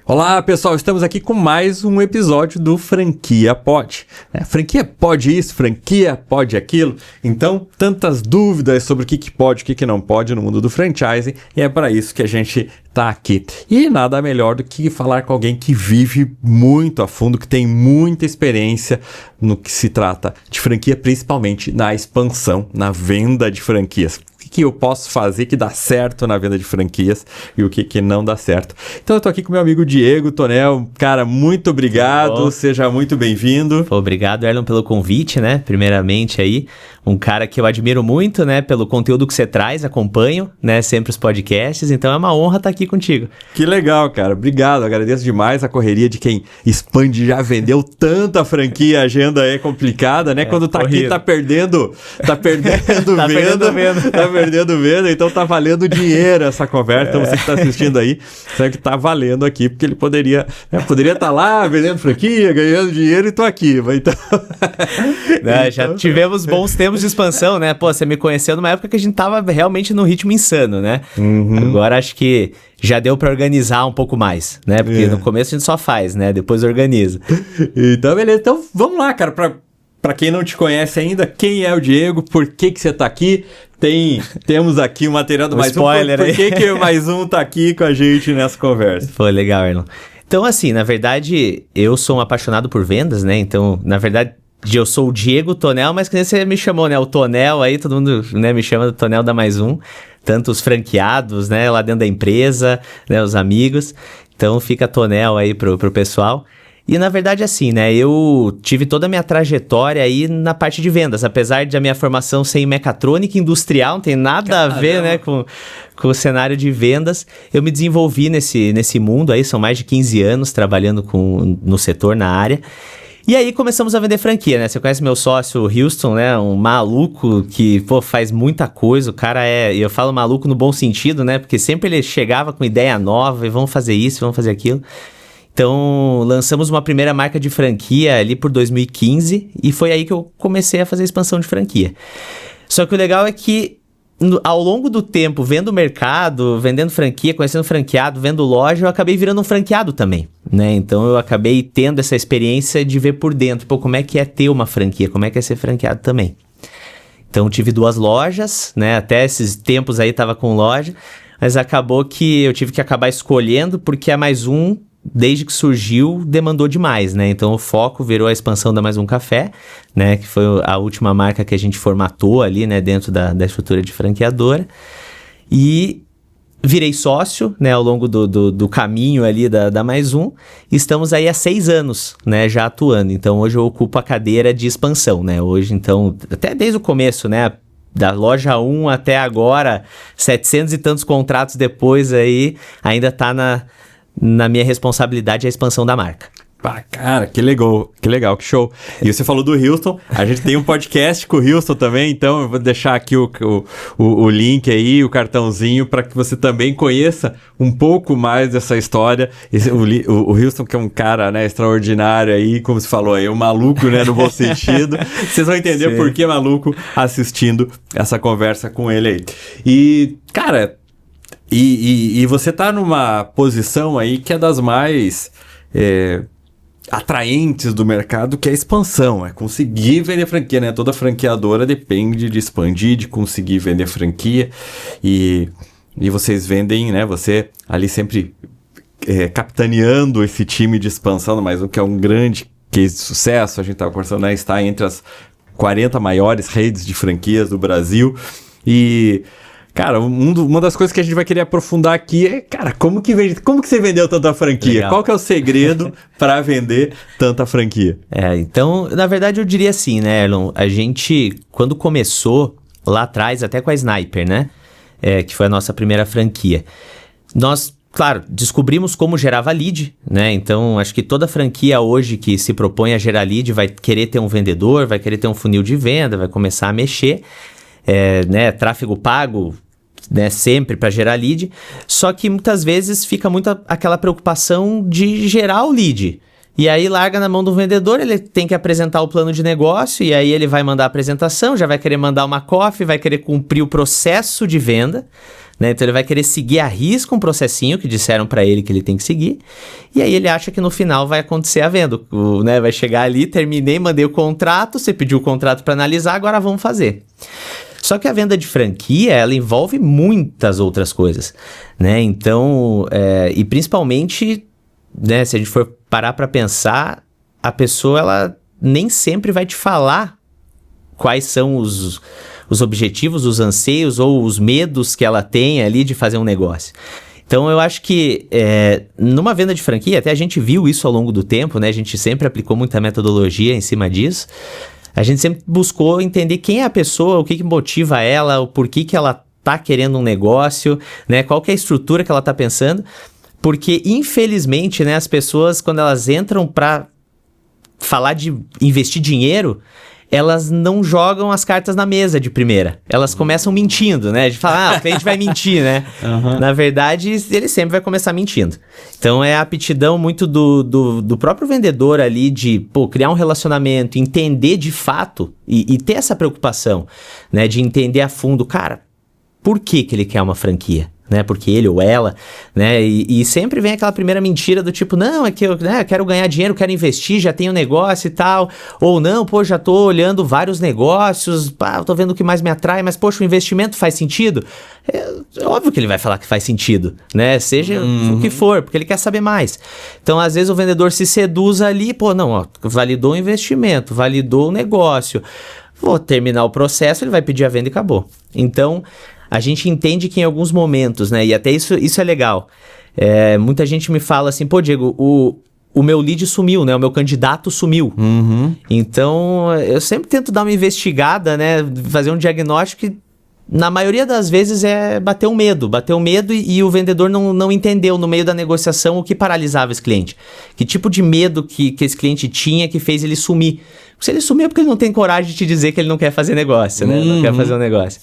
Olá pessoal, estamos aqui com mais um episódio do Franquia Pode. Franquia pode isso, franquia pode aquilo. Então, tantas dúvidas sobre o que pode, o que não pode no mundo do franchising, e é para isso que a gente está aqui. E nada melhor do que falar com alguém que vive muito a fundo, que tem muita experiência no que se trata de franquia, principalmente na expansão, na venda de franquias. O que eu posso fazer que dá certo na venda de franquias e o que não dá certo. Então eu tô aqui com meu amigo Diego Tonel. Cara, muito obrigado, seja muito bem-vindo. Obrigado, Erlon, pelo convite, né? Primeiramente aí, um cara que eu admiro muito, né? Pelo conteúdo que você traz, acompanho, né? Sempre os podcasts, então é uma honra estar aqui contigo. Que legal, cara. Obrigado, agradeço demais a correria de quem expande, já vendeu tanta franquia, a agenda é complicada, né? Quando tá corrido. Aqui, tá perdendo venda, então tá valendo dinheiro essa conversa. Então você que tá assistindo aí, sabe que tá valendo aqui, porque ele poderia estar lá vendendo franquia, ganhando dinheiro e tô aqui. Então... Já tivemos bons tempos de expansão, né? Pô, você me conheceu numa época que a gente tava realmente num ritmo insano, né? Agora acho que já deu pra organizar um pouco mais, né? Porque no começo a gente só faz, né? Depois organiza. Então, beleza. Então, vamos lá, cara, Pra quem não te conhece ainda, quem é o Diego? Por que você tá aqui? Temos aqui o material do mais spoiler um. Por que o mais um tá aqui com a gente nessa conversa? Foi legal, Erlon. Então, assim, na verdade, eu sou um apaixonado por vendas, né? Então, na verdade, eu sou o Diego Tonel, mas que nem você me chamou, né? O Tonel aí, todo mundo, né, me chama do Tonel da Mais Um. Tanto os franqueados, né, lá dentro da empresa, né, os amigos. Então, fica Tonel aí pro pessoal. E na verdade assim, né, eu tive toda a minha trajetória aí na parte de vendas, apesar de a minha formação ser em mecatrônica industrial, não tem nada a ver, né, com o cenário de vendas, eu me desenvolvi nesse mundo aí, são mais de 15 anos trabalhando no setor, na área. E aí começamos a vender franquia, né? Você conhece meu sócio Houston, né? Um maluco que, faz muita coisa. O cara eu falo maluco no bom sentido, né? Porque sempre ele chegava com ideia nova e vamos fazer isso, vamos fazer aquilo. Então, lançamos uma primeira marca de franquia ali por 2015 e foi aí que eu comecei a fazer a expansão de franquia. Só que o legal é que ao longo do tempo, vendo o mercado, vendendo franquia, conhecendo franqueado, vendo loja, eu acabei virando um franqueado também, né? Então, eu acabei tendo essa experiência de ver por dentro, como é que é ter uma franquia, como é que é ser franqueado também. Então, tive 2 lojas, né? Até esses tempos aí tava com loja, mas acabou que eu tive que acabar escolhendo, porque a Mais Um, desde que surgiu, demandou demais, né? Então o foco virou a expansão da Mais Um Café, né? Que foi a última marca que a gente formatou ali, né? Dentro da estrutura de franqueadora. E virei sócio, né? Ao longo do caminho ali da Mais Um. Estamos aí há 6 anos, né? Já atuando. Então hoje eu ocupo a cadeira de expansão, né? Hoje, então, até desde o começo, né? Da loja 1 até agora, 700 e tantos contratos depois aí, ainda tá na minha responsabilidade a expansão da marca. Cara, que legal, que show. E você falou do Houston, a gente tem um podcast com o Houston também, então eu vou deixar aqui o link aí, o cartãozinho, para que você também conheça um pouco mais dessa história. O Houston, que é um cara, né, extraordinário aí, como você falou aí, um maluco, né, no bom sentido. Vocês vão entender por que maluco assistindo essa conversa com ele aí. E, cara... E você tá numa posição aí que é das mais atraentes do mercado, que é a expansão, é conseguir vender franquia, né? Toda franqueadora depende de expandir, de conseguir vender franquia e vocês vendem, né? Você ali sempre capitaneando esse time de expansão, mas o que é um grande case de sucesso, a gente tava conversando, né? Está entre as 40 maiores redes de franquias do Brasil e... Cara, uma das coisas que a gente vai querer aprofundar aqui é, cara, como que você vendeu tanta franquia? Legal. Qual que é o segredo para vender tanta franquia? Então, na verdade, eu diria assim, né, Erlon? A gente, quando começou lá atrás, até com a Sniper, né? Que foi a nossa primeira franquia. Nós, claro, descobrimos como gerava lead, né? Então, acho que toda franquia hoje que se propõe a gerar lead vai querer ter um vendedor, vai querer ter um funil de venda, vai começar a mexer. Né, tráfego pago, né, sempre para gerar lead, só que muitas vezes fica muito aquela preocupação de gerar o lead. E aí larga na mão do vendedor, ele tem que apresentar o plano de negócio, e aí ele vai mandar a apresentação, já vai querer mandar uma copy, vai querer cumprir o processo de venda, né? Então ele vai querer seguir à risca um processinho que disseram para ele que ele tem que seguir, e aí ele acha que no final vai acontecer a venda, né? Vai chegar ali, terminei, mandei o contrato, você pediu o contrato para analisar, agora vamos fazer. Só que a venda de franquia, ela envolve muitas outras coisas, né? Então, e principalmente, né, se a gente for parar para pensar, a pessoa, ela nem sempre vai te falar quais são os objetivos, os anseios ou os medos que ela tem ali de fazer um negócio. Então, eu acho que numa venda de franquia, até a gente viu isso ao longo do tempo, né? A gente sempre aplicou muita metodologia em cima disso. A gente sempre buscou entender quem é a pessoa, o que motiva ela, o porquê que ela tá querendo um negócio, né? Qual que é a estrutura que ela tá pensando. Porque, infelizmente, né, as pessoas, quando elas entram para falar de investir dinheiro, elas não jogam as cartas na mesa de primeira. Elas começam mentindo, né? De falar, o cliente vai mentir, né? Uhum. Na verdade, ele sempre vai começar mentindo. Então, é a aptidão muito do próprio vendedor ali de, criar um relacionamento, entender de fato e ter essa preocupação, né? De entender a fundo, cara, por que ele quer uma franquia? Né, porque ele ou ela, né, e sempre vem aquela primeira mentira do tipo, não, é que eu quero ganhar dinheiro, quero investir, já tenho negócio e tal, ou não, já tô olhando vários negócios, tô vendo o que mais me atrai, mas poxa, o investimento faz sentido? É óbvio que ele vai falar que faz sentido, né, seja o que for, porque ele quer saber mais. Então, às vezes o vendedor se seduz ali, validou o investimento, validou o negócio, vou terminar o processo, ele vai pedir a venda e acabou. Então, a gente entende que em alguns momentos, né, e até isso é legal, muita gente me fala assim, Diego, o meu lead sumiu, né, o meu candidato sumiu. Uhum. Então, eu sempre tento dar uma investigada, né, fazer um diagnóstico que, na maioria das vezes, bater um medo e o vendedor não entendeu no meio da negociação o que paralisava esse cliente. Que tipo de medo que esse cliente tinha que fez ele sumir. Se ele sumiu é porque ele não tem coragem de te dizer que ele não quer fazer negócio, né, não quer fazer um negócio.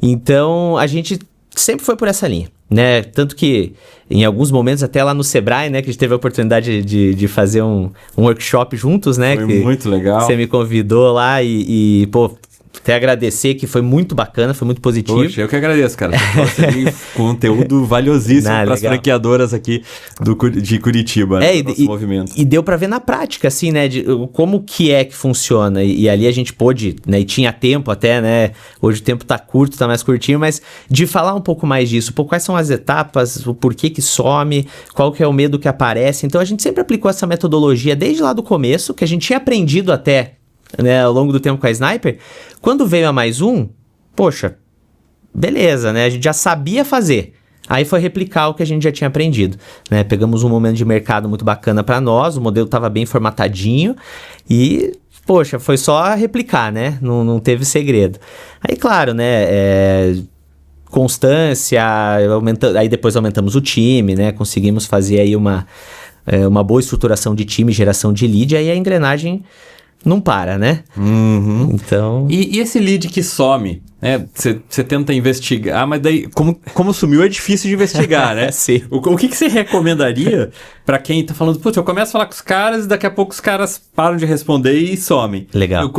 Então, a gente sempre foi por essa linha, né? Tanto que, em alguns momentos, até lá no Sebrae, né? Que a gente teve a oportunidade de fazer um workshop juntos, né? Foi que muito legal. Você me convidou lá e até agradecer, que foi muito bacana, foi muito positivo. Poxa, eu que agradeço, cara. Você tem conteúdo valiosíssimo para as franqueadoras aqui de Curitiba, né, do nosso movimento. E deu para ver na prática, assim, né, de como que funciona. E ali a gente pôde, né, e tinha tempo até, né, hoje o tempo tá curto, tá mais curtinho, mas de falar um pouco mais disso, quais são as etapas, o porquê que some, qual que é o medo que aparece. Então a gente sempre aplicou essa metodologia desde lá do começo, que a gente tinha aprendido até, né, ao longo do tempo com a Sniper. Quando veio a Mais Um, beleza, né? A gente já sabia fazer. Aí foi replicar o que a gente já tinha aprendido, né? Pegamos um momento de mercado muito bacana para nós, o modelo estava bem formatadinho e, foi só replicar, né? Não teve segredo. Aí, claro, né? Constância, aí depois aumentamos o time, né? Conseguimos fazer aí uma boa estruturação de time, geração de lead, aí a engrenagem não para, né? Uhum. Então... E esse lead que some, né? Você tenta investigar, mas daí, como sumiu, é difícil de investigar, né? Sim. O que você recomendaria para quem tá falando, eu começo a falar com os caras e daqui a pouco os caras param de responder e somem. Legal.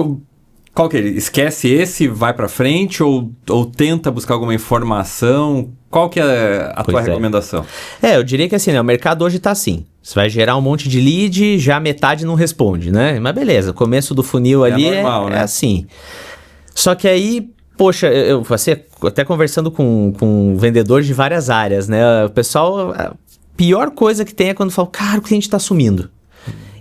Qual que é? Esquece esse, vai para frente ou tenta buscar alguma informação? Qual que é a tua recomendação? Eu diria que assim, né? O mercado hoje tá assim. Você vai gerar um monte de lead, já metade não responde, né? Mas beleza, o começo do funil ali normal, né? Assim. Só que aí, eu até conversando com vendedores de várias áreas, né? O pessoal, a pior coisa que tem é quando fala, cara, o cliente tá sumindo.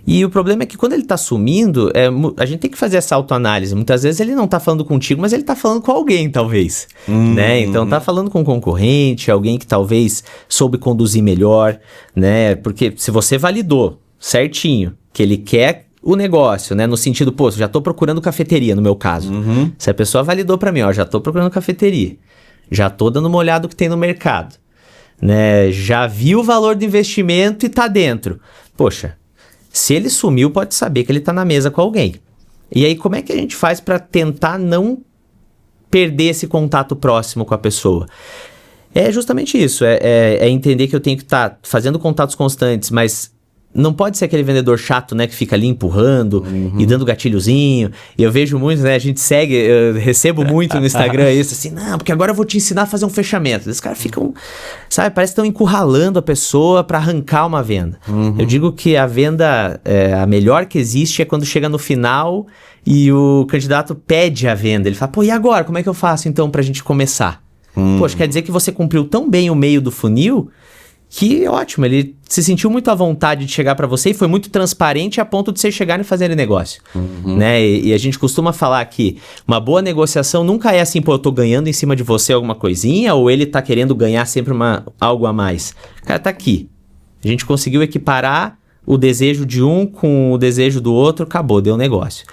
E o problema é que quando ele tá sumindo, a gente tem que fazer essa autoanálise. Muitas vezes ele não tá falando contigo, mas ele tá falando com alguém, talvez. Né? Então tá falando com um concorrente, alguém que talvez soube conduzir melhor, né? Porque se você validou certinho que ele quer o negócio, né? No sentido, já tô procurando cafeteria, no meu caso. Se a pessoa validou pra mim, já tô procurando cafeteria, já tô dando uma olhada no que tem no mercado, né? Já vi o valor do investimento e tá dentro. Se ele sumiu, pode saber que ele tá na mesa com alguém. E aí, como é que a gente faz para tentar não perder esse contato próximo com a pessoa? É justamente isso, é entender que eu tenho que estar fazendo contatos constantes, mas não pode ser aquele vendedor chato, né, que fica ali empurrando e dando gatilhozinho. E eu vejo muito, né, a gente segue, eu recebo muito no Instagram isso, assim, não, porque agora eu vou te ensinar a fazer um fechamento. Os caras ficam, sabe, parece que estão encurralando a pessoa para arrancar uma venda. Eu digo que a venda, a melhor que existe é quando chega no final e o candidato pede a venda. Ele fala, pô, e agora? Como é que eu faço então pra gente começar? Poxa, quer dizer que você cumpriu tão bem o meio do funil que ótimo, ele se sentiu muito à vontade de chegar para você e foi muito transparente a ponto de vocês chegarem e fazerem negócio, né? E a gente costuma falar que uma boa negociação nunca é assim, pô, eu tô ganhando em cima de você alguma coisinha ou ele tá querendo ganhar sempre algo a mais. Cara, tá aqui. A gente conseguiu equiparar o desejo de um com o desejo do outro, acabou, deu negócio.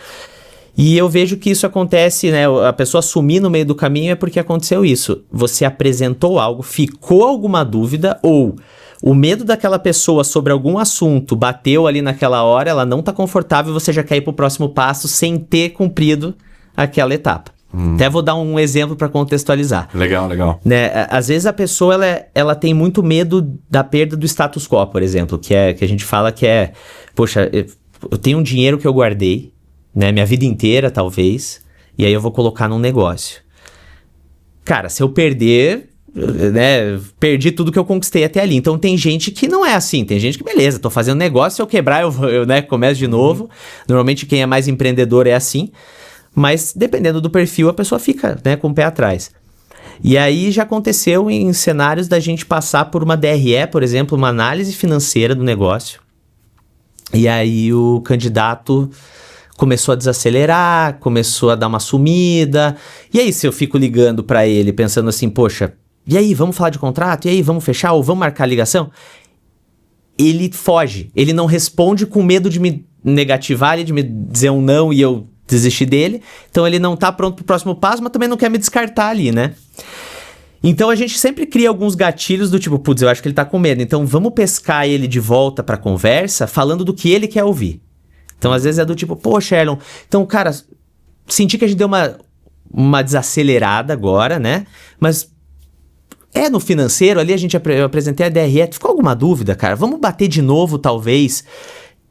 E eu vejo que isso acontece, né? A pessoa sumir no meio do caminho é porque aconteceu isso. Você apresentou algo, ficou alguma dúvida, ou o medo daquela pessoa sobre algum assunto bateu ali naquela hora, ela não tá confortável, você já quer ir pro próximo passo sem ter cumprido aquela etapa. Até vou dar um exemplo para contextualizar. Legal. Né? Às vezes a pessoa ela tem muito medo da perda do status quo, por exemplo, que a gente fala que é, poxa, eu tenho um dinheiro que eu guardei, né, minha vida inteira, talvez, e aí eu vou colocar num negócio. Cara, se eu perder, né, perdi tudo que eu conquistei até ali. Então tem gente que não é assim, tem gente que, beleza, tô fazendo negócio, se eu quebrar, eu né, começo de novo. Normalmente quem é mais empreendedor é assim, mas dependendo do perfil, a pessoa fica, né, com o pé atrás. E aí já aconteceu em cenários da gente passar por uma DRE, por exemplo, uma análise financeira do negócio, e aí o candidato começou a desacelerar, começou a dar uma sumida. E aí, se eu fico ligando pra ele, pensando assim, poxa, e aí, vamos falar de contrato? E aí, vamos fechar? Ou vamos marcar a ligação? Ele foge. Ele não responde com medo de me negativar, de me dizer um não e eu desistir dele. Então, ele não tá pronto pro próximo passo, mas também não quer me descartar ali, né? Então, a gente sempre cria alguns gatilhos do tipo, putz, eu acho que ele tá com medo. Então, vamos pescar ele de volta pra conversa, falando do que ele quer ouvir. Então, às vezes é do tipo, pô, Sherlon, então, cara, senti que a gente deu uma desacelerada agora, né? Mas no financeiro ali, eu apresentei a DRE, ficou alguma dúvida, cara? Vamos bater de novo, talvez,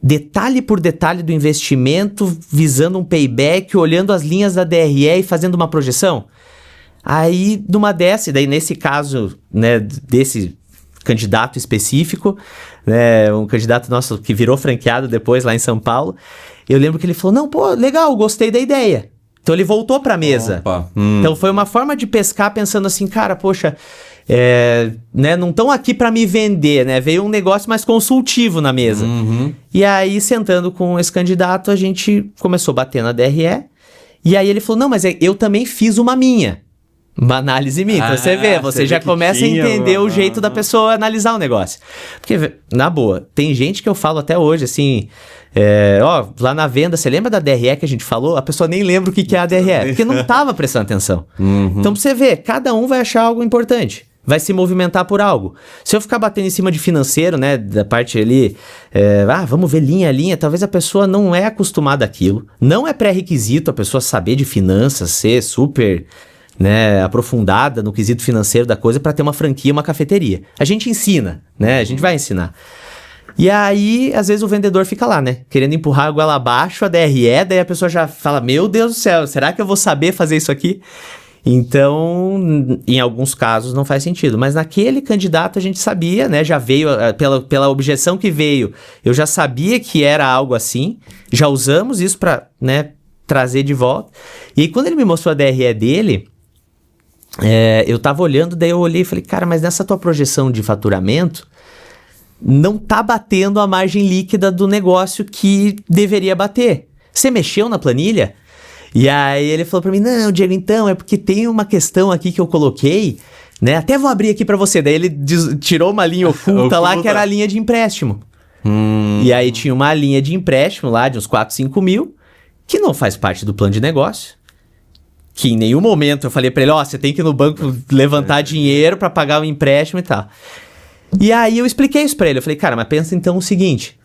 detalhe por detalhe do investimento, visando um payback, olhando as linhas da DRE e fazendo uma projeção? Aí, numa dessa, e daí nesse caso, né, desse candidato específico, né, um candidato nosso que virou franqueado depois lá em São Paulo, eu lembro que ele falou, não, pô, legal, gostei da ideia. Então ele voltou pra mesa. Então foi uma forma de pescar pensando assim, cara, poxa, né, não estão aqui pra me vender, né, veio um negócio mais consultivo na mesa. E aí, sentando com esse candidato, a gente começou a bater na DRE, e aí ele falou, não, mas eu também fiz uma análise minha. Então você vê, você já começa a entender o jeito da pessoa analisar o negócio. Porque, na boa, tem gente que eu falo até hoje, assim, lá na venda, você lembra da DRE que a gente falou? A pessoa nem lembra o que é a DRE, porque não estava prestando atenção. Então pra você ver, cada um vai achar algo importante, vai se movimentar por algo. Se eu ficar batendo em cima de financeiro, né, da parte ali, vamos ver linha a linha, talvez a pessoa não é acostumada àquilo, não é pré-requisito a pessoa saber de finanças, ser super, né, aprofundada no quesito financeiro da coisa para ter uma franquia, uma cafeteria. A gente ensina, né? A gente vai ensinar. E aí, às vezes o vendedor fica lá, né? Querendo empurrar a goela abaixo, a DRE, daí a pessoa já fala, meu Deus do céu, será que eu vou saber fazer isso aqui? Então, em alguns casos não faz sentido. Mas naquele candidato a gente sabia, né? Já veio, pela objeção que veio, eu já sabia que era algo assim. Já usamos isso para, né, trazer de volta. E aí, quando ele me mostrou a DRE dele, eu tava olhando, daí eu olhei e falei, cara, mas nessa tua projeção de faturamento, não tá batendo a margem líquida do negócio que deveria bater. Você mexeu na planilha? E aí ele falou pra mim, não, Diego, então, é porque tem uma questão aqui que eu coloquei, né? Até vou abrir aqui pra você. Daí ele tirou uma linha oculta lá, que era a linha de empréstimo. E aí tinha uma linha de empréstimo lá de uns 4, 5 mil, que não faz parte do plano de negócio. Que em nenhum momento eu falei pra ele, você tem que ir no banco levantar dinheiro pra pagar o empréstimo e tal. E aí eu expliquei isso pra ele. Eu falei, cara, mas pensa então o seguinte,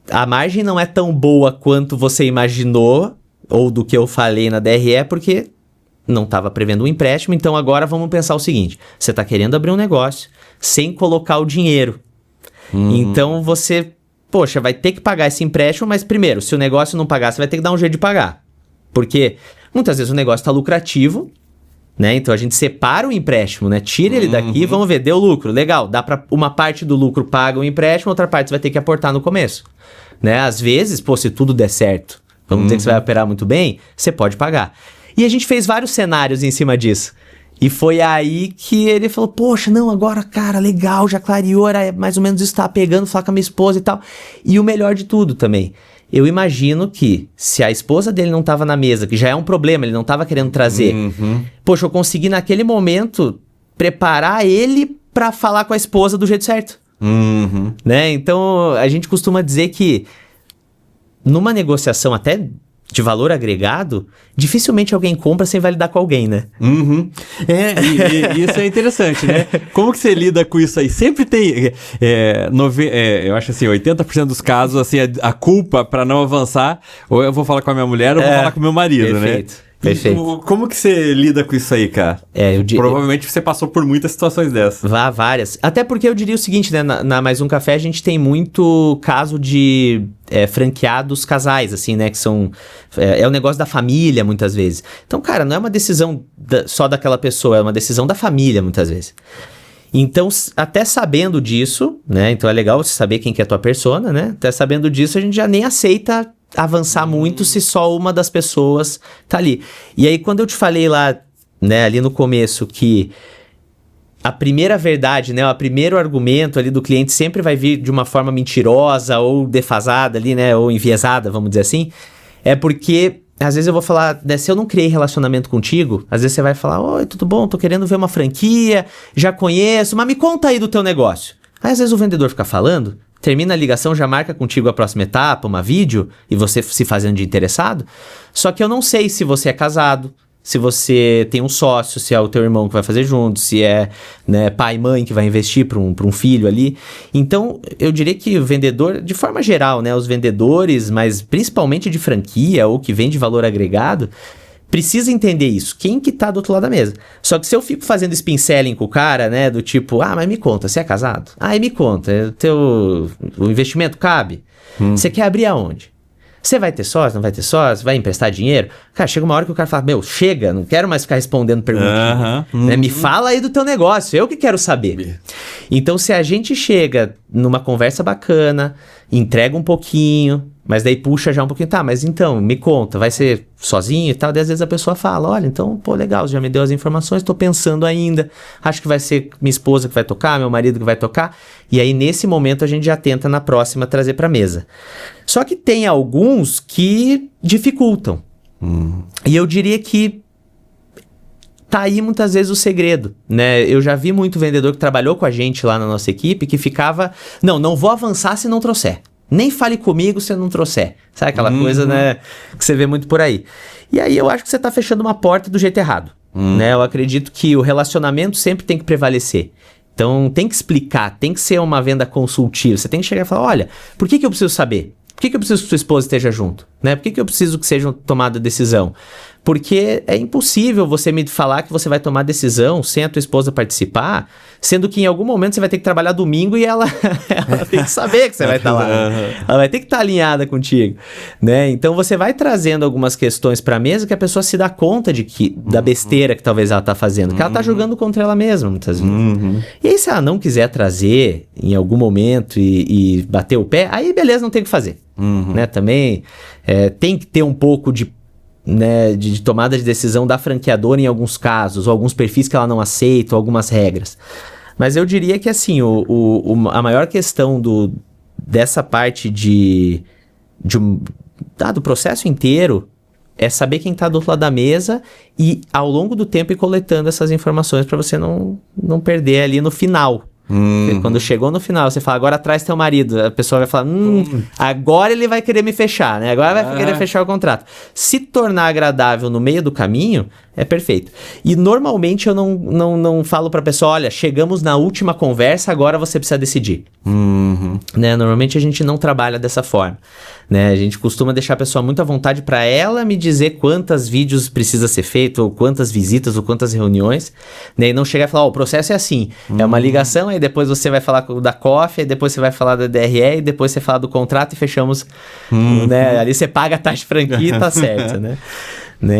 a margem não é tão boa quanto você imaginou, ou do que eu falei na DRE, porque não estava prevendo um empréstimo. Então agora vamos pensar o seguinte, você está querendo abrir um negócio sem colocar o dinheiro. Então você poxa, vai ter que pagar esse empréstimo, mas primeiro, se o negócio não pagar, você vai ter que dar um jeito de pagar. Porque muitas vezes o negócio está lucrativo, né? Então a gente separa o empréstimo, né? Tira ele daqui, vamos ver, deu lucro, legal. Dá para uma parte do lucro paga o empréstimo, outra parte você vai ter que aportar no começo, né? Às vezes, pô, se tudo der certo, vamos dizer que você vai operar muito bem, você pode pagar. E a gente fez vários cenários em cima disso. E foi aí que ele falou, poxa, não, agora, cara, legal, já clareou, era mais ou menos isso que tava pegando, falar com a minha esposa e tal. E o melhor de tudo também, eu imagino que se a esposa dele não tava na mesa, que já é um problema, ele não tava querendo trazer, poxa, eu consegui naquele momento preparar ele pra falar com a esposa do jeito certo. Né? Então, a gente costuma dizer que numa negociação até de valor agregado, dificilmente alguém compra sem validar com alguém, né? E isso é interessante, né? Como que você lida com isso aí? Sempre tem, eu acho assim, 80% dos casos, assim, a culpa para não avançar, ou eu vou falar com a minha mulher ou eu vou falar com o meu marido, perfeito. Perfeito. Como que você lida com isso aí, cara? Provavelmente você passou por muitas situações dessas. Várias. Até porque eu diria o seguinte, né? Na Mais Um Café a gente tem muito caso de franqueados casais, assim, né? Que são... É o negócio da família, muitas vezes. Então, cara, não é uma decisão só daquela pessoa, é uma decisão da família, muitas vezes. Então, até sabendo disso, né? Então é legal você saber quem que é a tua persona, né? Até sabendo disso, a gente já nem aceita avançar muito se só uma das pessoas tá ali. E aí, quando eu te falei lá, né, ali no começo, que a primeira verdade, né, o primeiro argumento ali do cliente sempre vai vir de uma forma mentirosa ou defasada ali, né, ou enviesada, vamos dizer assim, é porque às vezes eu vou falar, né, se eu não criei relacionamento contigo, às vezes você vai falar, oi, tudo bom, tô querendo ver uma franquia, já conheço, mas me conta aí do teu negócio. Aí às vezes o vendedor fica falando, termina a ligação, já marca contigo a próxima etapa, uma vídeo, e você se fazendo de interessado. Só que eu não sei se você é casado, se você tem um sócio, se é o teu irmão que vai fazer junto, se é, né, pai e mãe que vai investir para um filho ali. Então, eu diria que o vendedor, de forma geral, né, os vendedores, mas principalmente de franquia ou que vende valor agregado, precisa entender isso. Quem que tá do outro lado da mesa? Só que se eu fico fazendo spin selling com o cara, né? Do tipo, mas me conta, você é casado? Aí me conta, o investimento cabe? Você quer abrir aonde? Você vai ter sócio, não vai ter sócio? Vai emprestar dinheiro? Cara, chega uma hora que o cara fala, chega, não quero mais ficar respondendo perguntas. Né? Me fala aí do teu negócio, eu que quero saber. Então, se a gente chega numa conversa bacana, entrega um pouquinho, mas daí puxa já um pouquinho, tá, mas então, me conta, vai ser sozinho e tal? Daí às vezes a pessoa fala, olha, então, pô, legal, já me deu as informações, tô pensando ainda, acho que vai ser minha esposa que vai tocar, meu marido que vai tocar, e aí nesse momento a gente já tenta na próxima trazer pra mesa. Só que tem alguns que dificultam, e eu diria que tá aí muitas vezes o segredo, né? Eu já vi muito vendedor que trabalhou com a gente lá na nossa equipe que ficava, não vou avançar se não trouxer. Nem fale comigo se eu não trouxer. Sabe aquela coisa, né, que você vê muito por aí. E aí eu acho que você tá fechando uma porta do jeito errado, né? Eu acredito que o relacionamento sempre tem que prevalecer. Então tem que explicar, tem que ser uma venda consultiva. Você tem que chegar e falar, olha, por que eu preciso saber? Por que eu preciso que sua esposa esteja junto? Né? Por que eu preciso que seja tomada decisão? Porque é impossível você me falar que você vai tomar decisão sem a tua esposa participar, sendo que em algum momento você vai ter que trabalhar domingo e ela tem que saber que você vai estar lá. Ela vai ter que estar alinhada contigo, né? Então você vai trazendo algumas questões para a mesa que a pessoa se dá conta da besteira que talvez ela está fazendo, que ela está jogando contra ela mesma muitas vezes. E aí se ela não quiser trazer em algum momento e bater o pé, aí beleza, não tem o que fazer. Né? Também tem que ter um pouco de tomada de decisão da franqueadora em alguns casos, ou alguns perfis que ela não aceita, ou algumas regras. Mas eu diria que assim, a maior questão dessa parte do processo inteiro é saber quem está do outro lado da mesa e ao longo do tempo ir coletando essas informações para você não perder ali no final. Quando chegou no final, você fala, agora traz teu marido. A pessoa vai falar, agora ele vai querer me fechar, né? Agora vai querer fechar o contrato. Se tornar agradável no meio do caminho, é perfeito. E normalmente eu não falo pra pessoa, olha, chegamos na última conversa, agora você precisa decidir. Né? Normalmente a gente não trabalha dessa forma. Né? A gente costuma deixar a pessoa muito à vontade para ela me dizer quantos vídeos precisa ser feito, ou quantas visitas, ou quantas reuniões, né? E não chegar e falar, o processo é assim, é uma ligação, e depois você vai falar da COF, e depois você vai falar da DRE, e depois você fala do contrato e fechamos, né? Ali você paga a taxa de franquia e tá certo, né?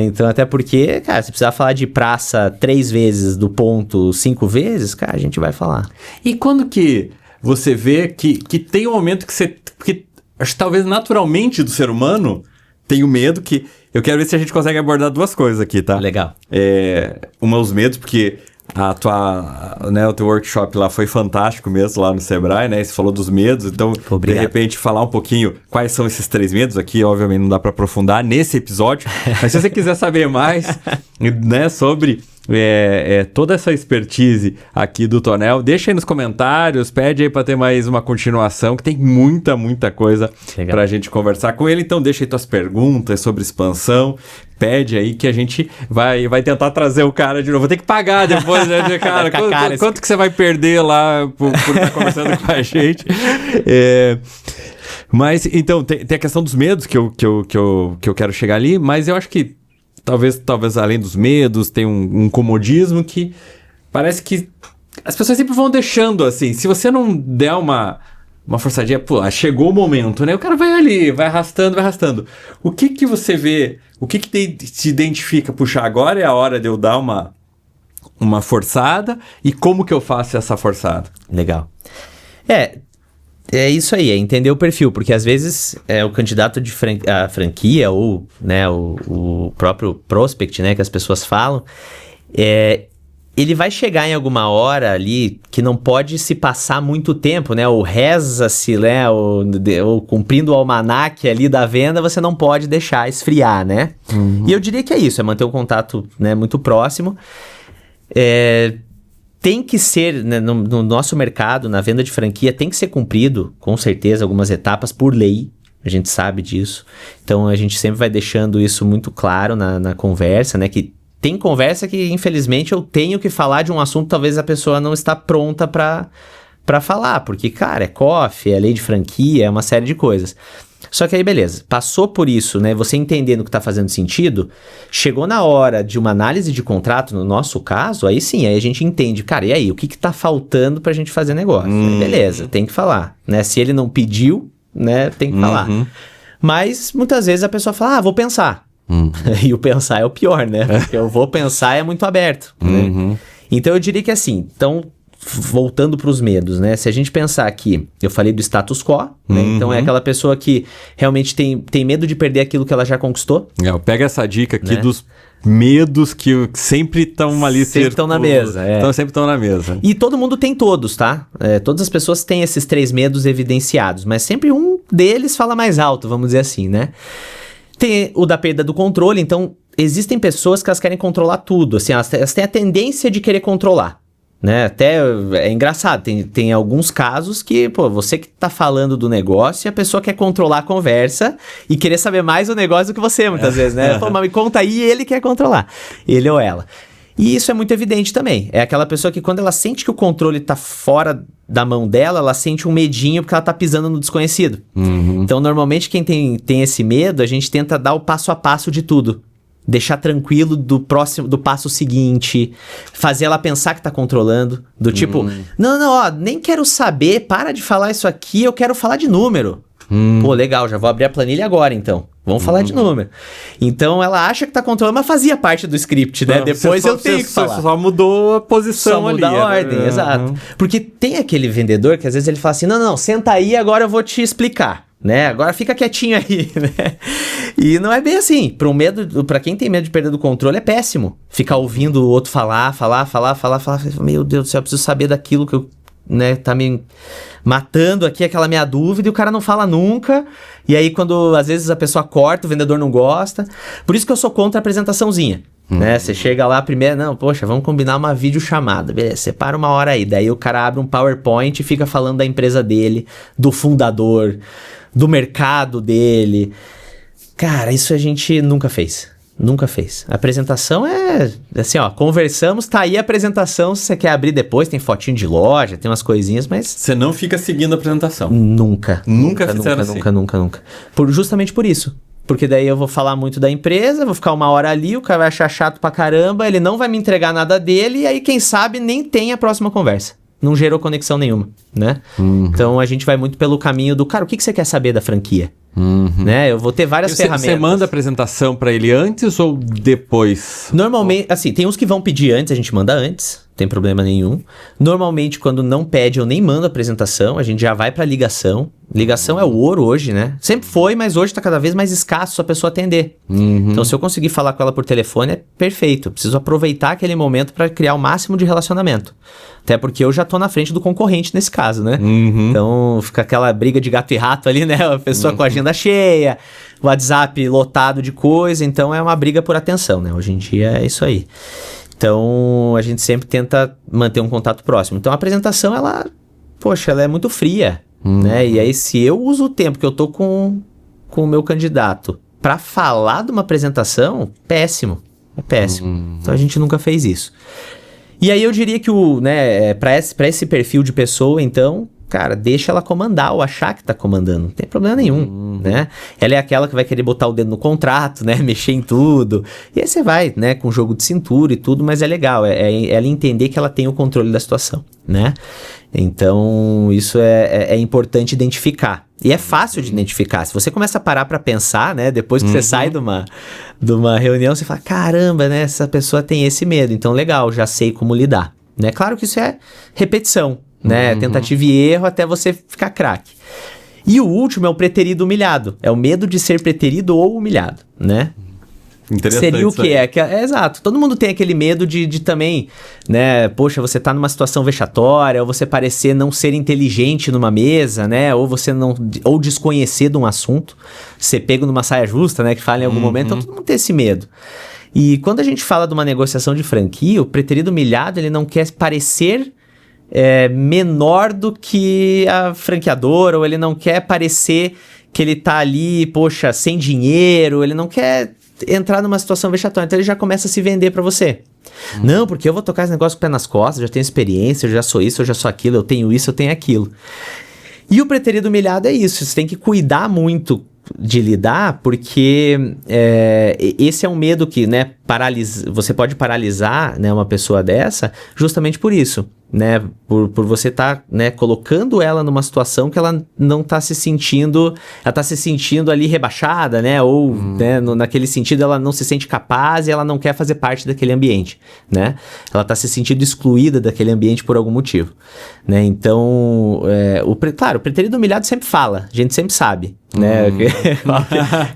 Então, até porque, cara, se precisar falar de praça 3 vezes do ponto 5 vezes, cara, a gente vai falar. E quando que você vê que tem um momento que você... que acho que talvez naturalmente do ser humano tem o medo que... Eu quero ver se a gente consegue abordar 2 coisas aqui, tá? Legal. Os medos, porque o teu workshop lá foi fantástico mesmo, lá no Sebrae, né? Você falou dos medos, então, Obrigado. De repente, falar um pouquinho quais são esses 3 medos aqui, obviamente não dá para aprofundar nesse episódio, mas se você quiser saber mais, né, sobre toda essa expertise aqui do Tonel, deixa aí nos comentários, pede aí para ter mais uma continuação, que tem muita coisa para a gente conversar com ele, então deixa aí tuas perguntas sobre expansão, pede aí que a gente vai tentar trazer o cara de novo. Vou ter que pagar depois, né, cara? Quanto que você vai perder lá por estar conversando com a gente? Mas, então, tem a questão dos medos que eu quero chegar ali, mas eu acho que talvez além dos medos, tem um comodismo que parece que as pessoas sempre vão deixando assim. Se você não der uma forçadinha, pô, chegou o momento, né? O cara vai ali, vai arrastando. O que você vê, o que se identifica? Puxa, agora é a hora de eu dar uma forçada, e como que eu faço essa forçada? Legal. É isso aí, é entender o perfil, porque às vezes o candidato de a franquia ou, né, o próprio prospect, né, que as pessoas falam, ele vai chegar em alguma hora ali que não pode se passar muito tempo, né, ou reza-se, né, ou cumprindo o almanaque ali da venda, você não pode deixar esfriar, né? E eu diria que é isso, é manter o contato, né, muito próximo. Tem que ser, né, no nosso mercado, na venda de franquia, tem que ser cumprido, com certeza, algumas etapas por lei, a gente sabe disso. Então, a gente sempre vai deixando isso muito claro na conversa, né, que tem conversa que, infelizmente, eu tenho que falar de um assunto, talvez a pessoa não está pronta para falar, porque, cara, é COF, é lei de franquia, é uma série de coisas. Só que aí, beleza, passou por isso, né? Você entendendo que tá fazendo sentido, chegou na hora de uma análise de contrato, no nosso caso, aí sim, aí a gente entende, cara, e aí, o que tá faltando pra gente fazer negócio? Aí, beleza, tem que falar, né? Se ele não pediu, né, tem que falar. Mas, muitas vezes a pessoa fala, vou pensar. E o pensar é o pior, né? Porque eu vou pensar é muito aberto, né? Então, eu diria que assim, voltando para os medos, né? Se a gente pensar aqui, eu falei do status quo, né? Então é aquela pessoa que realmente tem medo de perder aquilo que ela já conquistou. Pega essa dica aqui, né? Dos medos que sempre estão ali. Sempre estão na mesa. Então sempre estão na mesa. E todo mundo tem todos, tá? Todas as pessoas têm esses 3 medos evidenciados, mas sempre um deles fala mais alto, vamos dizer assim, né? Tem o da perda do controle, então existem pessoas que elas querem controlar tudo, assim, elas têm a tendência de querer controlar. Né? Até é engraçado, tem alguns casos que, pô, você que tá falando do negócio e a pessoa quer controlar a conversa e querer saber mais do negócio do que você, muitas vezes, né? Pô, mas me conta aí, ele quer controlar, ele ou ela. E isso é muito evidente também. É aquela pessoa que quando ela sente que o controle tá fora da mão dela, ela sente um medinho porque ela tá pisando no desconhecido. Então, normalmente, quem tem esse medo, a gente tenta dar o passo a passo de tudo. Deixar tranquilo do passo seguinte, fazer ela pensar que tá controlando, do tipo, não, nem quero saber, para de falar isso aqui, eu quero falar de número. Pô, legal, já vou abrir a planilha agora então, vamos falar de número. Então ela acha que tá controlando, mas fazia parte do script, né? Depois eu tenho que falar. Só mudou a posição só ali. Só muda a ordem, exato. Porque tem aquele vendedor que às vezes ele fala assim, não, senta aí, agora eu vou te explicar. Né? Agora fica quietinho aí, né? E não é bem assim. Pra quem tem medo de perder do controle, é péssimo. Ficar ouvindo o outro falar. Meu Deus do céu, eu preciso saber daquilo que eu, né, tá me matando aqui, aquela minha dúvida, e o cara não fala nunca. E aí, quando às vezes a pessoa corta, o vendedor não gosta. Por isso que eu sou contra a apresentaçãozinha. Né? Você chega lá primeiro, não, poxa, vamos combinar uma videochamada. Beleza, separa uma hora aí. Daí o cara abre um PowerPoint e fica falando da empresa dele, do fundador, do mercado dele. Cara, isso a gente nunca fez. Nunca fez. A apresentação é assim, ó, conversamos, tá aí a apresentação, se você quer abrir depois, tem fotinho de loja, tem umas coisinhas, mas... Você não fica seguindo a apresentação? Nunca fizeram assim? Nunca. Justamente por isso. Porque daí eu vou falar muito da empresa, vou ficar uma hora ali, o cara vai achar chato pra caramba, ele não vai me entregar nada dele, e aí quem sabe nem tem a próxima conversa. não gerou conexão nenhuma, né? Então a gente vai muito pelo caminho do, cara, o que você quer saber da franquia? Né? Eu vou ter várias ferramentas. Você manda a apresentação para ele antes ou depois? Normalmente, assim, tem uns que vão pedir antes, a gente manda antes, não tem problema nenhum. Normalmente, quando não pede, eu nem mando a apresentação, a gente já vai pra ligação. Ligação é o ouro hoje, né? Sempre foi, mas hoje tá cada vez mais escasso a pessoa atender. Então, se eu conseguir falar com ela por telefone, é perfeito. Eu preciso aproveitar aquele momento para criar o máximo de relacionamento. Até porque eu já tô na frente do concorrente nesse caso, né? Então, fica aquela briga de gato e rato ali, né? A pessoa com a agenda cheia, o WhatsApp lotado de coisa. Então, é uma briga por atenção, né? Hoje em dia é isso aí. Então, a gente sempre tenta manter um contato próximo. Então, a apresentação, ela é muito fria, né? E aí, se eu uso o tempo que eu tô com o meu candidato para falar de uma apresentação, péssimo. É péssimo. Então, a gente nunca fez isso. E aí, eu diria que para esse perfil de pessoa, então, cara, deixa ela comandar ou achar que tá comandando. Não tem problema nenhum, né? Ela é aquela que vai querer botar o dedo no contrato, né? Mexer em tudo. E aí você vai, né? Com jogo de cintura e tudo, mas é legal. É ela entender que ela tem o controle da situação, né? Então, isso é importante identificar. E é fácil de identificar. Se você começa a parar pra pensar, né? Depois que você sai de uma reunião, você fala, caramba, né? Essa pessoa tem esse medo. Então, legal, já sei como lidar, né? Claro que isso é repetição, né? Tentativa e erro até você ficar craque. E o último é o preterido humilhado. É o medo de ser preterido ou humilhado, né? Interessante. Seria o quê? Exato. Todo mundo tem aquele medo de também, né? Poxa, você tá numa situação vexatória, ou você parecer não ser inteligente numa mesa, né? Ou você ou desconhecer de um assunto. Ser pego numa saia justa, né? Que fala em algum momento. Então todo mundo tem esse medo. E quando a gente fala de uma negociação de franquia, o preterido humilhado, ele não quer parecer menor do que a franqueadora, ou ele não quer parecer que ele tá ali, poxa, sem dinheiro, ele não quer entrar numa situação vexatória, então ele já começa a se vender pra você. Não, porque eu vou tocar esse negócio com o pé nas costas, eu já tenho experiência, eu já sou isso, eu já sou aquilo, eu tenho isso, eu tenho aquilo. E o preterido humilhado é isso, você tem que cuidar muito de lidar, porque esse é um medo que, né, você pode paralisar, né, uma pessoa dessa justamente por isso, né, por você estar, né, colocando ela numa situação que ela não está se sentindo, ela está se sentindo ali rebaixada, né, ou né, naquele sentido ela não se sente capaz e ela não quer fazer parte daquele ambiente, né, ela está se sentindo excluída daquele ambiente por algum motivo, né, então, claro, o preterido humilhado sempre fala, a gente sempre sabe, né,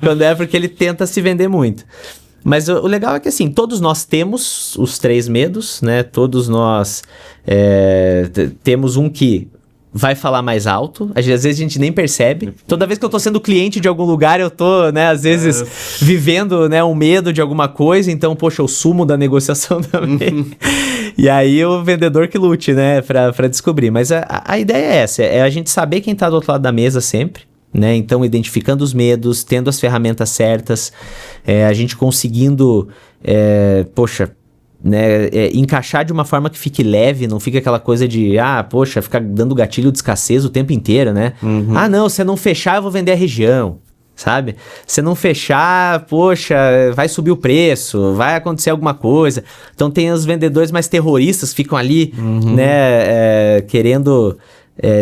quando é porque ele tenta se vender muito. Mas o legal é que, assim, todos nós temos os 3 medos, né? Todos nós temos um que vai falar mais alto. Às vezes a gente nem percebe. Toda vez que eu tô sendo cliente de algum lugar, eu tô, né? Às vezes vivendo, né? Um medo de alguma coisa. Então, poxa, eu sumo da negociação também. E aí o vendedor que lute, né? Pra descobrir. Mas a ideia é essa. É a gente saber quem tá do outro lado da mesa sempre. Né? Então, identificando os medos, tendo as ferramentas certas, a gente conseguindo, né, encaixar de uma forma que fique leve, não fique aquela coisa de, poxa, ficar dando gatilho de escassez o tempo inteiro, né? Não, se não fechar, eu vou vender a região, sabe? Se não fechar, poxa, vai subir o preço, vai acontecer alguma coisa. Então, tem os vendedores mais terroristas, ficam ali, né, querendo...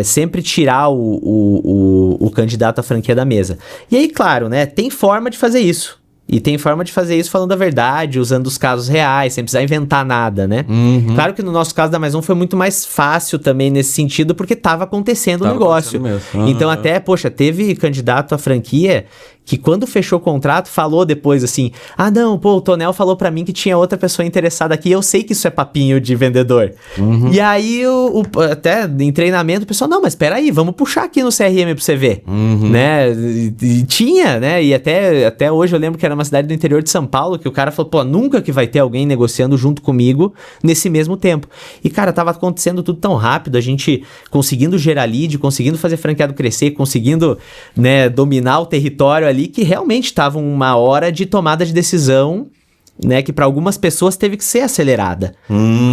sempre tirar o candidato à franquia da mesa. E aí, claro, né, tem forma de fazer isso. E tem forma de fazer isso falando a verdade, usando os casos reais, sem precisar inventar nada, né? Claro que no nosso caso da Mais Um foi muito mais fácil também nesse sentido, porque estava acontecendo o negócio. Então até, poxa, teve candidato à franquia que quando fechou o contrato, falou depois assim, não, pô, o Tonel falou pra mim que tinha outra pessoa interessada aqui, eu sei que isso é papinho de vendedor. E aí, até em treinamento, o pessoal, não, mas peraí, vamos puxar aqui no CRM pra você ver, né, e tinha, né, e até hoje eu lembro que era uma cidade do interior de São Paulo, que o cara falou, pô, nunca que vai ter alguém negociando junto comigo nesse mesmo tempo. E, cara, tava acontecendo tudo tão rápido, a gente conseguindo gerar lead, conseguindo fazer franqueado crescer, conseguindo, né, dominar o território ali, que realmente estava uma hora de tomada de decisão, né, que para algumas pessoas teve que ser acelerada.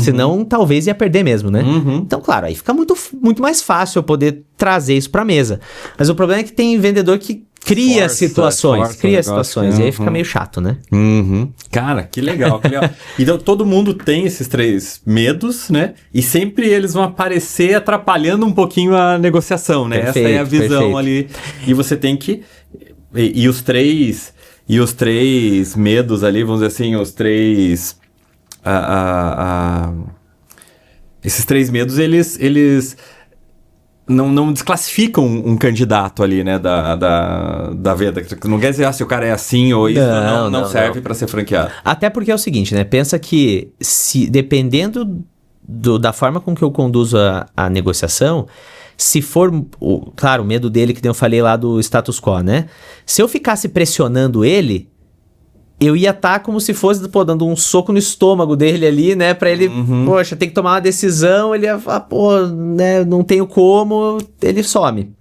Senão, talvez ia perder mesmo, né? Então, claro, aí fica muito, muito mais fácil eu poder trazer isso para mesa. Mas o problema é que tem vendedor que cria força situações. o negócio. E aí fica meio chato, né? Uhum. Cara, que legal, que legal. Então todo mundo tem esses 3 medos, né? E sempre eles vão aparecer atrapalhando um pouquinho a negociação, né? Perfeito, essa é a visão perfeito. ali. E você tem que... E os três medos ali, vamos dizer assim, os 3... Esses 3 medos, eles não desclassificam um candidato ali, né, da venda. Não quer dizer se o cara é assim ou isso, não serve para ser franqueado. Até porque é o seguinte, né? Pensa que se dependendo da forma com que eu conduzo a negociação, se for, claro, o medo dele que eu falei lá do status quo, né? Se eu ficasse pressionando ele, eu ia estar como se fosse, pô, dando um soco no estômago dele ali, né? Pra ele, poxa, tem que tomar uma decisão, ele ia falar, pô, né, não tenho como, ele some.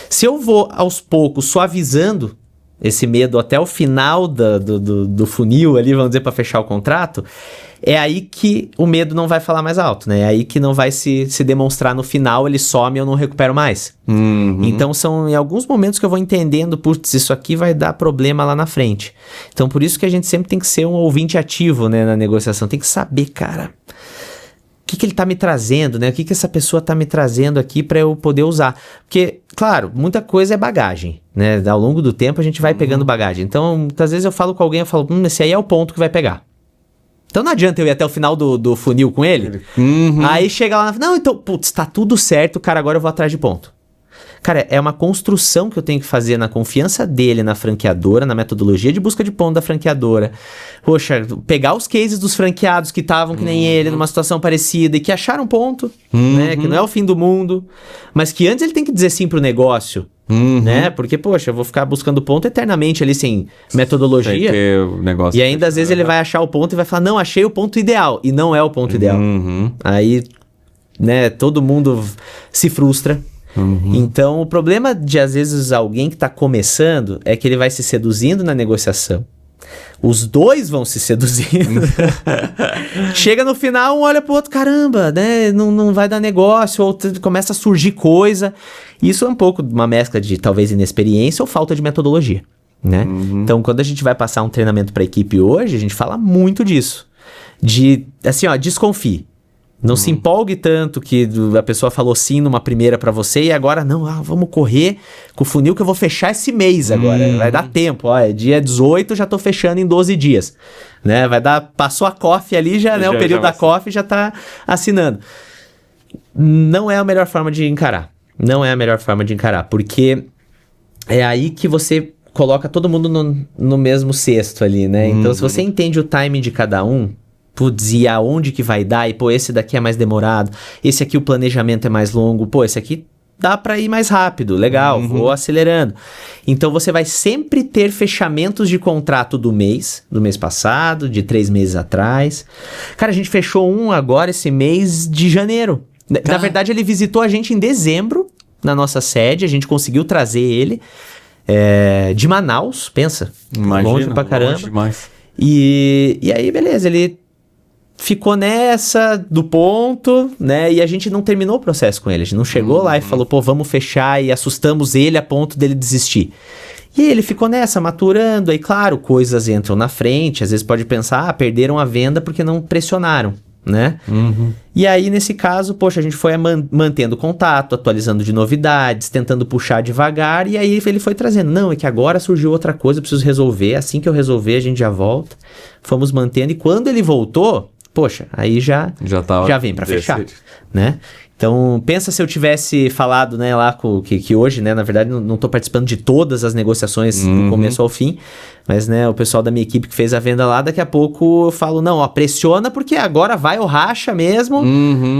Se eu vou, aos poucos, suavizando esse medo até o final do funil ali, vamos dizer, pra fechar o contrato, é aí que o medo não vai falar mais alto, né? É aí que não vai se demonstrar no final, ele some e eu não recupero mais. Então são em alguns momentos que eu vou entendendo, putz, isso aqui vai dar problema lá na frente. Então por isso que a gente sempre tem que ser um ouvinte ativo, né, na negociação. Tem que saber, cara, o que ele tá me trazendo, né? O que essa pessoa tá me trazendo aqui para eu poder usar. Porque, claro, muita coisa é bagagem, né? Ao longo do tempo a gente vai pegando bagagem. Então, muitas vezes eu falo com alguém, eu falo, esse aí é o ponto que vai pegar. Então não adianta eu ir até o final do funil com ele. Aí chega lá, não, então, putz, tá tudo certo, cara, agora eu vou atrás de ponto. Cara, é uma construção que eu tenho que fazer na confiança dele, na franqueadora, na metodologia de busca de ponto da franqueadora. Poxa, pegar os cases dos franqueados que estavam que nem ele, numa situação parecida e que acharam ponto, né? Que não é o fim do mundo, mas que antes ele tem que dizer sim pro negócio, né? Porque, poxa, eu vou ficar buscando ponto eternamente ali sem metodologia. Tem que ter o negócio e ainda às vezes ele vai achar o ponto e vai falar, não, achei o ponto ideal. E não é o ponto ideal. Aí, né, todo mundo se frustra. Então, o problema de, às vezes, alguém que está começando é que ele vai se seduzindo na negociação. Os dois vão se seduzindo. Chega no final, um olha pro outro, caramba, né? Não vai dar negócio, ou começa a surgir coisa. Isso é um pouco uma mescla de, talvez, inexperiência ou falta de metodologia, né? Então, quando a gente vai passar um treinamento para a equipe hoje, a gente fala muito disso. De, assim, ó, desconfie. Não se empolgue tanto que a pessoa falou sim numa primeira pra você e agora, não, vamos correr com o funil que eu vou fechar esse mês agora. Vai dar tempo, ó, é dia 18, já tô fechando em 12 dias. Né? Vai dar, passou a COF ali, já, né? O período da COF já tá assinando. Não é a melhor forma de encarar. Não é a melhor forma de encarar, porque é aí que você coloca todo mundo no mesmo cesto ali, né? Então, se você entende o timing de cada um, putz, e aonde que vai dar, e pô, esse daqui é mais demorado, esse aqui o planejamento é mais longo, pô, esse aqui dá pra ir mais rápido, legal, vou acelerando. Então você vai sempre ter fechamentos de contrato do mês passado, de 3 meses atrás. Cara, a gente fechou um agora esse mês de janeiro. Na verdade, ele visitou a gente em dezembro, na nossa sede, a gente conseguiu trazer ele de Manaus, pensa, longe pra caramba. Longe demais. E aí, beleza, ele ficou nessa do ponto, né? E a gente não terminou o processo com ele. A gente não chegou lá e falou, pô, vamos fechar, e assustamos ele a ponto dele desistir. E ele ficou nessa, maturando. Aí, claro, coisas entram na frente. Às vezes pode pensar, perderam a venda porque não pressionaram, né? E aí, nesse caso, poxa, a gente foi mantendo contato, atualizando de novidades, tentando puxar devagar. E aí ele foi trazendo, não, é que agora surgiu outra coisa, eu preciso resolver. Assim que eu resolver, a gente já volta. Fomos mantendo. E quando ele voltou, poxa, aí já vem pra fechar, né? Então, pensa se eu tivesse falado, né, lá que hoje, né, na verdade, não tô participando de todas as negociações do começo ao fim, mas, né, o pessoal da minha equipe que fez a venda lá, daqui a pouco eu falo, não, ó, pressiona porque agora vai ou racha mesmo,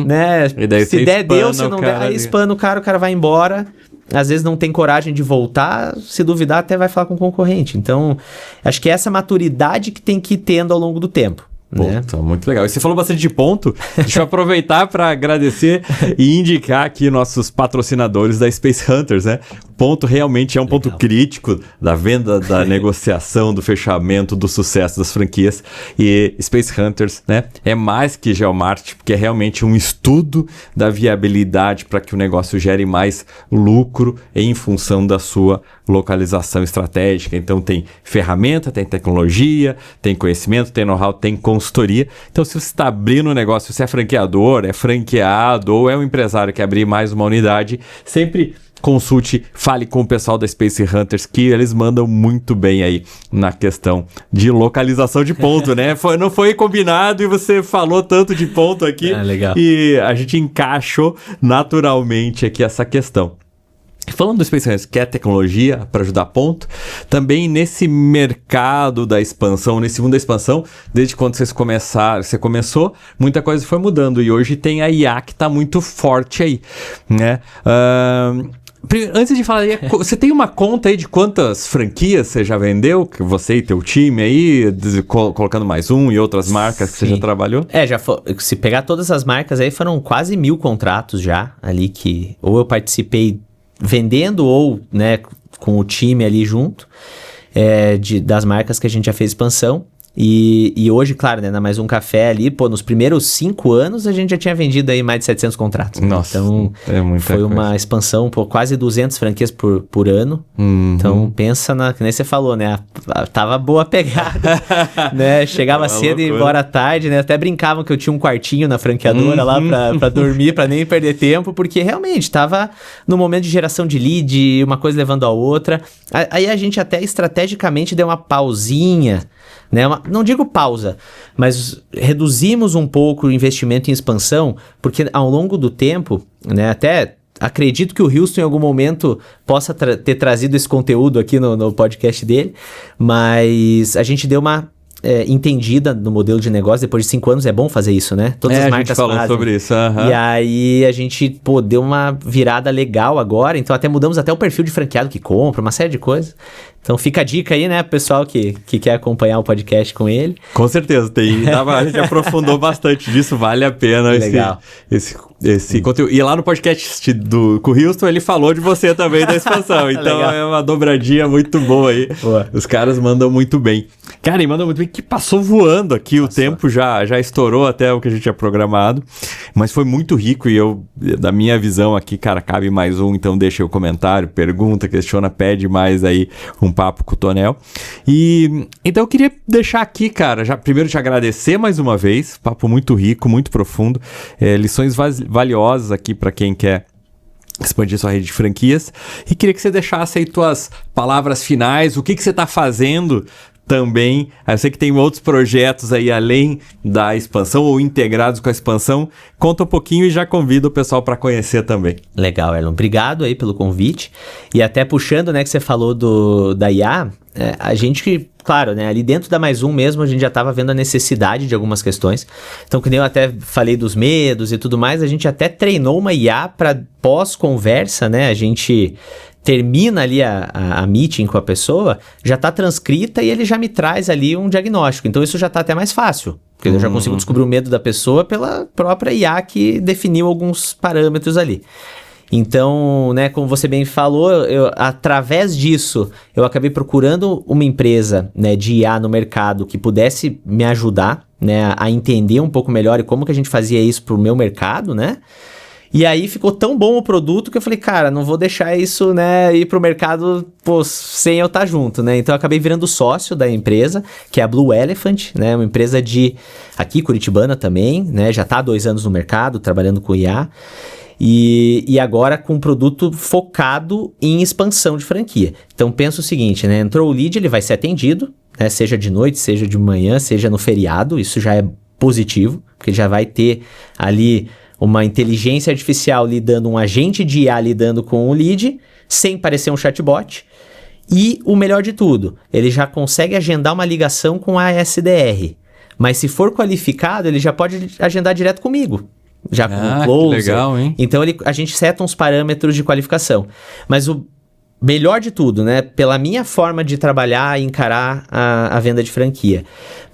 né? E daí se der, deu, se não der, aí espana o cara vai embora. Às vezes não tem coragem de voltar, se duvidar até vai falar com o concorrente. Então, acho que é essa maturidade que tem que ir tendo ao longo do tempo. Né? Pô, muito legal. E você falou bastante de ponto. Deixa eu aproveitar para agradecer e indicar aqui nossos patrocinadores da Space Hunters, né? Ponto realmente é um ponto crítico da venda, da negociação, do fechamento, do sucesso das franquias. E Space Hunters, né? É mais que Geomarket, porque é realmente um estudo da viabilidade para que o negócio gere mais lucro em função da sua localização estratégica. Então tem ferramenta, tem tecnologia, tem conhecimento, tem know-how, tem consultoria. Então se você está abrindo um negócio, se você é franqueador, é franqueado ou é um empresário que quer abrir mais uma unidade, sempre consulte, fale com o pessoal da Space Hunters, que eles mandam muito bem aí na questão de localização de ponto, né? Não foi combinado e você falou tanto de ponto aqui. Legal. E a gente encaixou naturalmente aqui essa questão. Falando do Space Hunters, que é tecnologia para ajudar ponto, também nesse mercado da expansão, nesse mundo da expansão, desde quando você começou, muita coisa foi mudando e hoje tem a IA que está muito forte aí, né? Antes de falar, você tem uma conta aí de quantas franquias você já vendeu? Que você e teu time aí, colocando mais um e outras marcas que você já trabalhou? Se pegar todas as marcas aí, foram quase 1.000 contratos já ali que ou eu participei vendendo ou, né, com o time ali junto, das marcas que a gente já fez expansão. E hoje, claro, né, na Mais Um Café ali, nos primeiros 5 anos a gente já tinha vendido aí mais de 700 contratos. Nossa, então, foi uma expansão, quase 200 franquias por ano. Então, pensa que nem você falou, né, tava boa a pegada, né, chegava cedo e ia embora à tarde, né, até brincavam que eu tinha um quartinho na franqueadora lá pra dormir, pra nem perder tempo, porque realmente tava no momento de geração de lead, uma coisa levando a outra. Aí a gente até estrategicamente deu uma pausinha, né? Não digo pausa, mas reduzimos um pouco o investimento em expansão, porque ao longo do tempo, né, até acredito que o Houston em algum momento possa ter trazido esse conteúdo aqui no podcast dele, mas a gente deu uma entendida no modelo de negócio. Depois de 5 anos é bom fazer isso, né? Todas as marcas fazem. A gente falou sobre isso. E aí a gente, deu uma virada legal agora, então até mudamos até o perfil de franqueado que compra, uma série de coisas. Então fica a dica aí, né, pessoal que quer acompanhar o podcast com ele. Com certeza, a gente aprofundou bastante disso, vale a pena esse conteúdo. E lá no podcast com o Houston, ele falou de você também da expansão, então é uma dobradinha muito boa aí. Boa. Os caras mandam muito bem. Cara, e mandam muito bem, que passou voando aqui, o tempo já estourou até o que a gente tinha programado, mas foi muito rico e da minha visão aqui, cara, cabe mais um, então deixa o comentário, pergunta, questiona, pede mais aí um papo com o Tonel. E então eu queria deixar aqui, cara, primeiro te agradecer mais uma vez, papo muito rico, muito profundo, lições valiosas aqui para quem quer expandir sua rede de franquias, e queria que você deixasse aí tuas palavras finais, o que você está fazendo também. Eu sei que tem outros projetos aí além da expansão ou integrados com a expansão. Conta um pouquinho e já convido o pessoal para conhecer também. Legal, Erlon. Obrigado aí pelo convite. E até puxando, né, que você falou da IA, a gente, claro, né, ali dentro da Mais Um mesmo, a gente já estava vendo a necessidade de algumas questões. Então, que nem eu até falei dos medos e tudo mais, a gente até treinou uma IA para pós-conversa, né, a gente termina ali a meeting com a pessoa, já está transcrita e ele já me traz ali um diagnóstico. Então, isso já está até mais fácil, porque eu já consigo descobrir o medo da pessoa pela própria IA que definiu alguns parâmetros ali. Então, né, como você bem falou, através disso, eu acabei procurando uma empresa, né, de IA no mercado que pudesse me ajudar, né, a entender um pouco melhor e como que a gente fazia isso para o meu mercado, né? E aí ficou tão bom o produto que eu falei, cara, não vou deixar isso, né, ir pro mercado, sem eu estar junto, né? Então eu acabei virando sócio da empresa, que é a Blue Elephant, né, uma empresa aqui, curitibana também, né, já está há 2 anos no mercado, trabalhando com IA. E agora com um produto focado em expansão de franquia. Então pensa o seguinte, né? Entrou o lead, ele vai ser atendido, né? Seja de noite, seja de manhã, seja no feriado. Isso já é positivo, porque já vai ter ali uma inteligência artificial lidando, um agente de IA lidando com o lead, sem parecer um chatbot. E o melhor de tudo, ele já consegue agendar uma ligação com a SDR. Mas se for qualificado, ele já pode agendar direto comigo. Já com o closer. Que legal, hein? Então a gente seta uns parâmetros de qualificação. Mas o melhor de tudo, né? Pela minha forma de trabalhar e encarar a venda de franquia.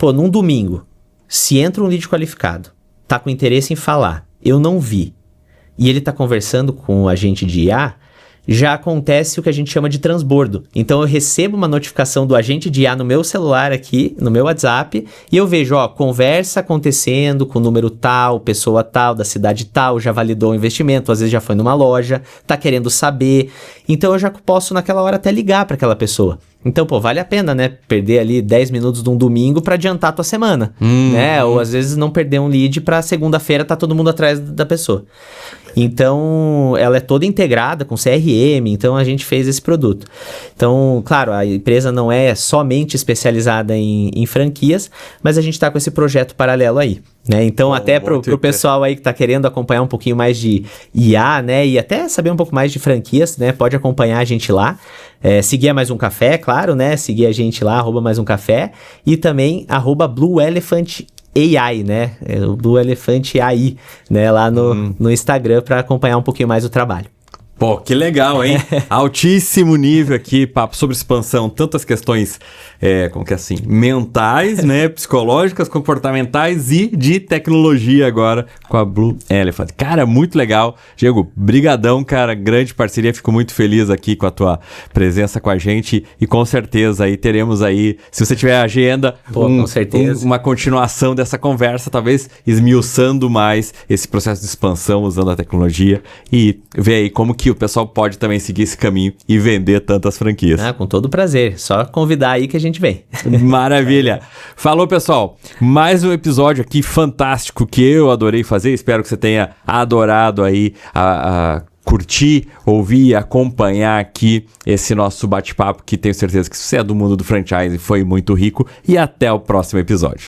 Num domingo, se entra um lead qualificado, tá com interesse em falar, eu não vi, e ele tá conversando com o agente de IA, já acontece o que a gente chama de transbordo. Então eu recebo uma notificação do agente de IA no meu celular aqui, no meu WhatsApp, e eu vejo, conversa acontecendo com o número tal, pessoa tal, da cidade tal, já validou o investimento, às vezes já foi numa loja, tá querendo saber. Então eu já posso naquela hora até ligar para aquela pessoa. Então, vale a pena, né? Perder ali 10 minutos de um domingo pra adiantar a tua semana, né? Ou às vezes não perder um lead pra segunda-feira tá todo mundo atrás da pessoa. Então, ela é toda integrada com CRM, então a gente fez esse produto. Então, claro, a empresa não é somente especializada em franquias, mas a gente tá com esse projeto paralelo aí, né? Então, até pro pessoal aí que tá querendo acompanhar um pouquinho mais de IA, né? E até saber um pouco mais de franquias, né? Pode acompanhar a gente lá. Seguir a Mais Um Café, claro, né? Seguir a gente lá, @Mais Um Café. E também @Blue Elephant AI, né? O Blue Elephant AI, né? Lá no Instagram para acompanhar um pouquinho mais o trabalho. Pô, que legal, hein? Altíssimo nível aqui, papo sobre expansão, tantas questões, mentais, né? Psicológicas, comportamentais e de tecnologia agora com a Blue Elephant. Cara, muito legal. Diego, brigadão, cara, grande parceria, fico muito feliz aqui com a tua presença com a gente e com certeza aí teremos aí, se você tiver agenda, com certeza. uma continuação dessa conversa, talvez esmiuçando mais esse processo de expansão usando a tecnologia e ver aí como que o pessoal pode também seguir esse caminho e vender tantas franquias. Com todo prazer. Só convidar aí que a gente vem. Maravilha. Falou, pessoal. Mais um episódio aqui fantástico que eu adorei fazer. Espero que você tenha adorado aí a curtir, ouvir, acompanhar aqui esse nosso bate-papo que tenho certeza que se você é do mundo do franchise foi muito rico. E até o próximo episódio.